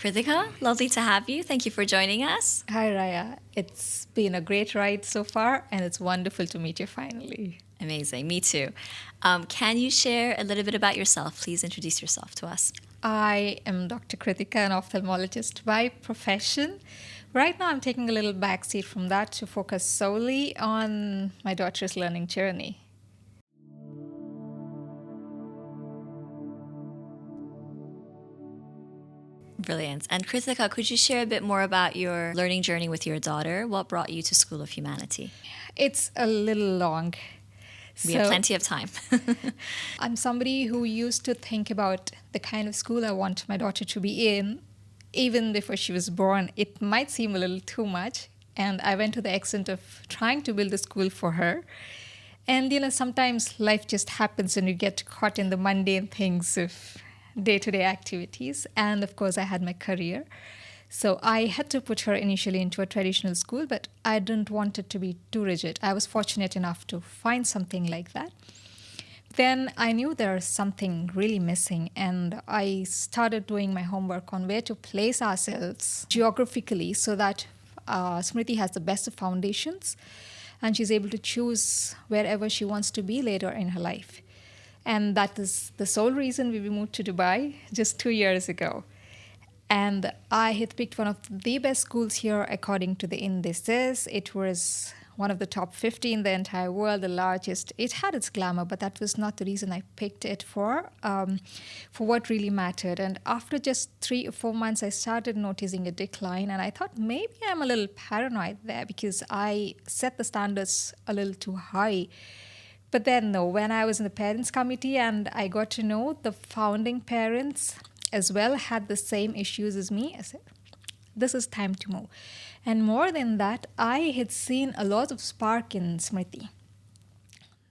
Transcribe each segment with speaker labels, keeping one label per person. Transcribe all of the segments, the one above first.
Speaker 1: Krithika, lovely to have you. Thank you for joining us.
Speaker 2: Hi, Raya. It's been a great ride so far, and it's wonderful to meet you finally.
Speaker 1: Amazing. Me too. Can you share a little bit about yourself? Please introduce yourself to us.
Speaker 2: I am Dr. Krithika, an ophthalmologist by profession. Right now, I'm taking a little backseat from that to focus solely on my daughter's learning journey.
Speaker 1: Brilliant. And Krithika, could you share a bit more about your learning journey with your daughter? What brought you to School of Humanity?
Speaker 2: It's a little long.
Speaker 1: We have plenty of time.
Speaker 2: I'm somebody who used to think about the kind of school I want my daughter to be in, even before she was born. It might seem a little too much, and I went to the extent of trying to build a school for her. And sometimes life just happens and you get caught in the mundane things of day-to-day activities. And of course, I had my career. So I had to put her initially into a traditional school, but I didn't want it to be too rigid. I was fortunate enough to find something like that. Then I knew there was something really missing, and I started doing my homework on where to place ourselves geographically so that Smrithi has the best of foundations and she's able to choose wherever she wants to be later in her life. And that is the sole reason we moved to Dubai just 2 years ago. And I had picked one of the best schools here according to the indices. It was one of the top 50 in the entire world, the largest. It had its glamour, but that was not the reason I picked it for what really mattered. And after just 3 or 4 months, I started noticing a decline. And I thought maybe I'm a little paranoid there because I set the standards a little too high. But then, no, when I was in the parents' committee and I got to know the founding parents as well had the same issues as me, I said, this is time to move. And more than that, I had seen a lot of spark in Smrithi.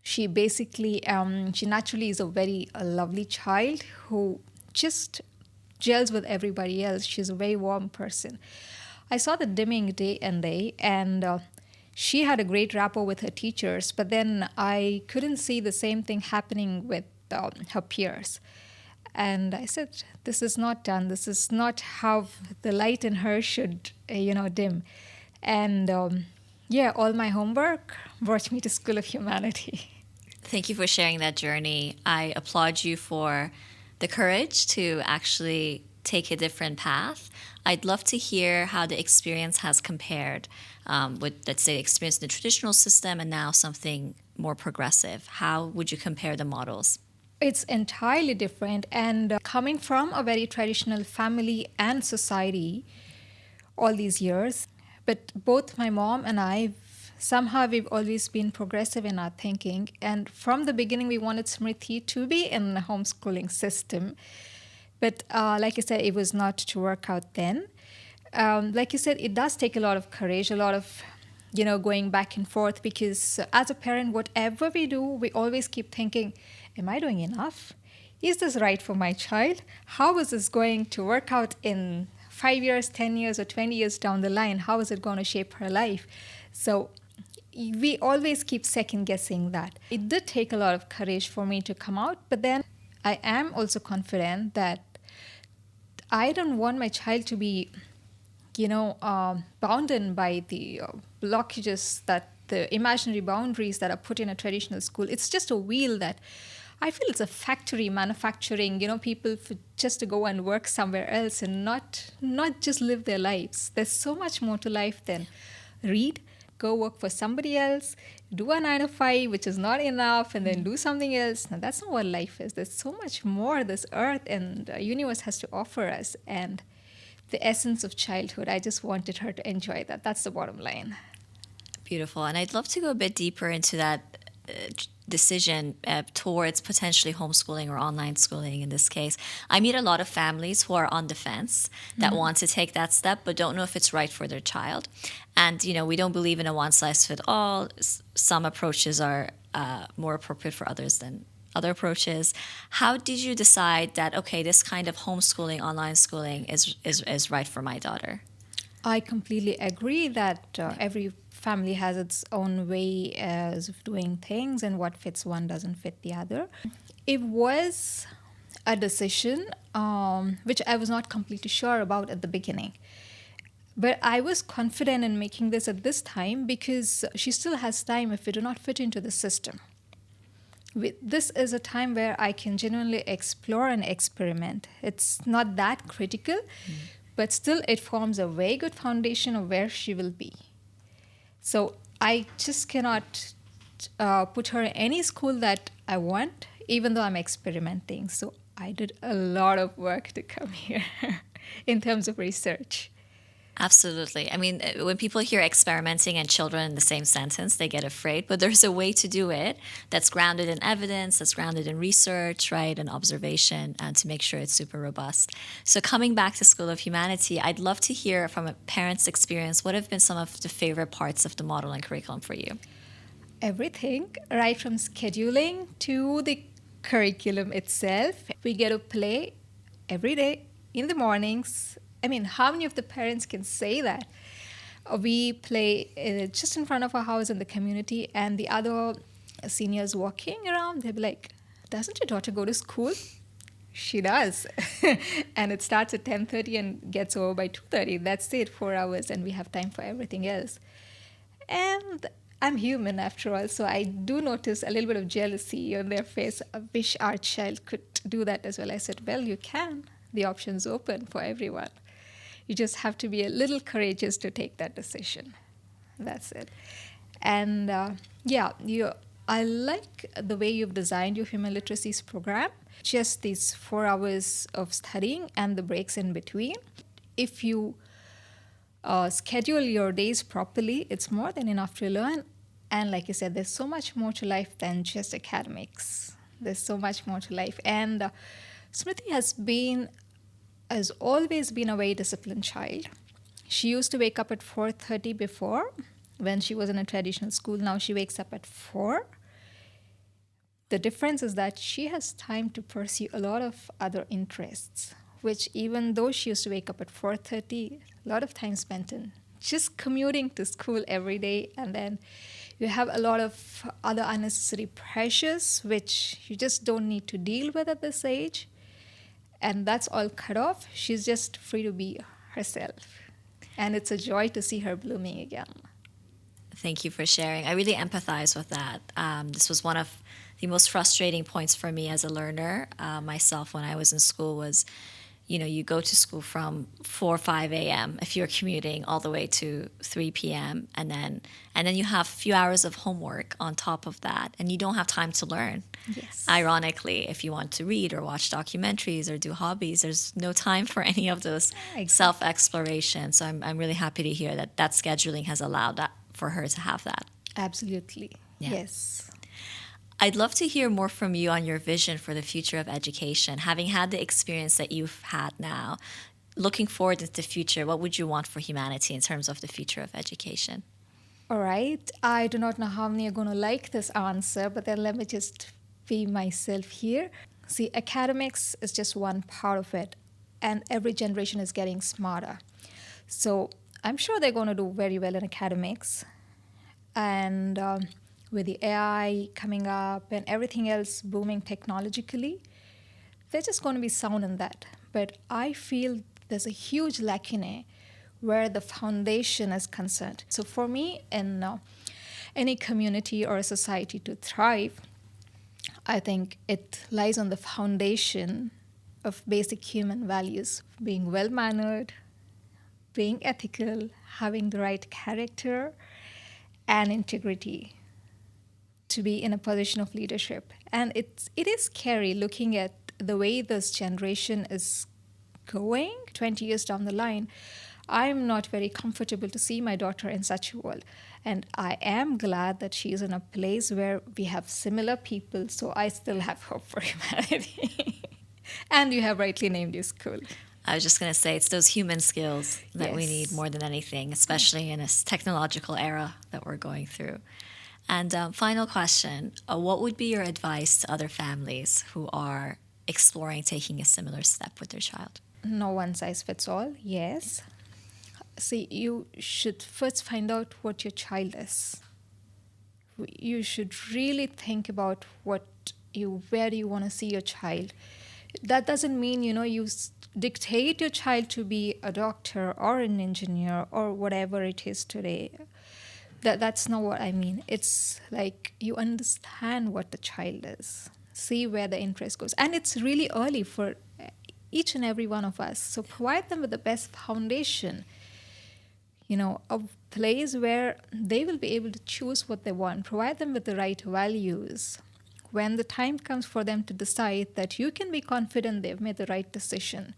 Speaker 2: She basically, she naturally is a very lovely child who just gels with everybody else. She's a very warm person. I saw the dimming day and day, and she had a great rapport with her teachers, but then I couldn't see the same thing happening with her peers. And I said, this is not done. This is not how the light in her should, dim. And all my homework brought me to School of Humanity.
Speaker 1: Thank you for sharing that journey. I applaud you for the courage to actually take a different path. I'd love to hear how the experience has compared with, let's say, the experience in the traditional system and now something more progressive. How would you compare the models?
Speaker 2: It's entirely different. And coming from a very traditional family and society all these years, but both my mom and I, somehow we've always been progressive in our thinking. And from the beginning, we wanted Smrithi to be in a homeschooling system. But like I said, it was not to work out then. Like you said, it does take a lot of courage, a lot of, going back and forth, because as a parent, whatever we do, we always keep thinking, am I doing enough? Is this right for my child? How is this going to work out in 5 years, 10 years, or 20 years down the line? How is it going to shape her life? So we always keep second guessing that. It did take a lot of courage for me to come out, but then I am also confident that I don't want my child to be, bounded by the blockages, that the imaginary boundaries that are put in a traditional school. It's just a wheel that I feel it's a factory manufacturing, people for just to go and work somewhere else and not just live their lives. There's so much more to life than read, go work for somebody else, do a 9 to 5, which is not enough, and then do something else. Now, that's not what life is. There's so much more this earth and universe has to offer us. And the essence of childhood, I just wanted her to enjoy that. That's the bottom line.
Speaker 1: Beautiful. And I'd love to go a bit deeper into that decision towards potentially homeschooling or online schooling in this case. I meet a lot of families who are on the fence that want to take that step but don't know if it's right for their child. And, we don't believe in a one-size-fits-all. Some approaches are more appropriate for others than other approaches. How did you decide that, okay, this kind of homeschooling, online schooling is right for my daughter?
Speaker 2: I completely agree that every family has its own way of doing things, and what fits one doesn't fit the other. It was a decision which I was not completely sure about at the beginning. But I was confident in making this at this time because she still has time if we do not fit into the system. This is a time where I can genuinely explore and experiment. It's not that critical, but still it forms a very good foundation of where she will be. So I just cannot put her in any school that I want, even though I'm experimenting. So I did a lot of work to come here in terms of research.
Speaker 1: Absolutely. I mean, when people hear experimenting and children in the same sentence, they get afraid. But there's a way to do it that's grounded in evidence, that's grounded in research, right, and observation, and to make sure it's super robust. So, coming back to School of Humanity, I'd love to hear from a parent's experience what have been some of the favorite parts of the model and curriculum for you?
Speaker 2: Everything, right from scheduling to the curriculum itself. We get to play every day in the mornings. I mean, how many of the parents can say that? We play just in front of our house in the community, and the other seniors walking around, they'll be like, doesn't your daughter go to school? She does. And it starts at 10:30 and gets over by 2:30. That's it, 4 hours, and we have time for everything else. And I'm human after all, so I do notice a little bit of jealousy on their face. I wish our child could do that as well. I said, well, you can. The option's open for everyone. You just have to be a little courageous to take that decision. That's it. And I like the way you've designed your human literacies program. Just these 4 hours of studying and the breaks in between. If you schedule your days properly, it's more than enough to learn. And like you said, there's so much more to life than just academics. There's so much more to life. And Smrithi has always been a very disciplined child. She used to wake up at 4:30 before when she was in a traditional school. Now she wakes up at 4. The difference is that she has time to pursue a lot of other interests, which even though she used to wake up at 4:30, a lot of time spent in just commuting to school every day. And then you have a lot of other unnecessary pressures, which you just don't need to deal with at this age. And that's all cut off. She's just free to be herself. And it's a joy to see her blooming again.
Speaker 1: Thank you for sharing. I really empathize with that. This was one of the most frustrating points for me as a learner myself when I was in school was, you go to school from 4 or 5 a.m. if you're commuting all the way to 3 p.m. And then you have a few hours of homework on top of that. And you don't have time to learn.
Speaker 2: Yes.
Speaker 1: Ironically, if you want to read or watch documentaries or do hobbies, there's no time for any of those self-exploration. So I'm really happy to hear that scheduling has allowed that for her to have that.
Speaker 2: Absolutely.
Speaker 1: Yeah.
Speaker 2: Yes.
Speaker 1: I'd love to hear more from you on your vision for the future of education. Having had the experience that you've had now, looking forward into the future, what would you want for humanity in terms of the future of education?
Speaker 2: All right. I do not know how many are going to like this answer, but then let me just be myself here. See, academics is just one part of it, and every generation is getting smarter. So I'm sure they're going to do very well in academics. And with the AI coming up and everything else booming technologically, they're just going to be sound in that. But I feel there's a huge lacuna where the foundation is concerned. So for me, in any community or a society to thrive, I think it lies on the foundation of basic human values, being well-mannered, being ethical, having the right character and integrity to be in a position of leadership. And it is scary looking at the way this generation is going 20 years down the line. I'm not very comfortable to see my daughter in such a world. And I am glad that she's in a place where we have similar people, so I still have hope for humanity. And you have rightly named your school.
Speaker 1: I was just going to say it's those human skills that we need more than anything, especially in this technological era that we're going through. And final question, what would be your advice to other families who are exploring taking a similar step with their child?
Speaker 2: No one size fits all, yes. See, you should first find out what your child is. You should really think about where do you want to see your child. That doesn't mean, dictate your child to be a doctor or an engineer or whatever it is today. That's not what I mean. It's like you understand what the child is, see where the interest goes. And it's really early for each and every one of us. So provide them with the best foundation, a place where they will be able to choose what they want. Provide them with the right values. When the time comes for them to decide, that you can be confident they've made the right decision.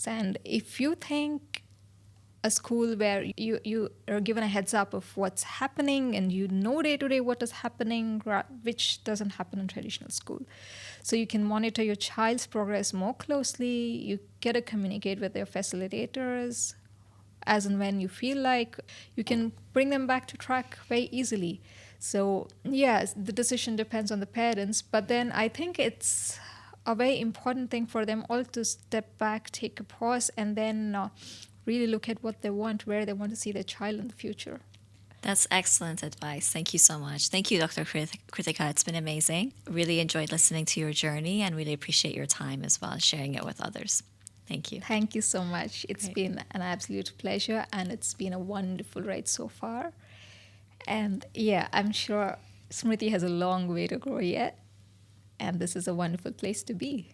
Speaker 2: And if you think a school where you are given a heads up of what's happening and day to day what is happening, which doesn't happen in traditional school. So you can monitor your child's progress more closely. You get to communicate with their facilitators as and when you feel like. You can bring them back to track very easily. So yes, the decision depends on the parents, but then I think it's a very important thing for them all to step back, take a pause, and then really look at what they want, where they want to see their child in the future.
Speaker 1: That's excellent advice. Thank you so much. Thank you, Dr. Krithika. It's been amazing. Really enjoyed listening to your journey and really appreciate your time as well, sharing it with others. Thank you.
Speaker 2: Thank you so much. It's been an absolute pleasure, and it's been a wonderful ride so far. And yeah, I'm sure Smrithi has a long way to grow yet, and this is a wonderful place to be.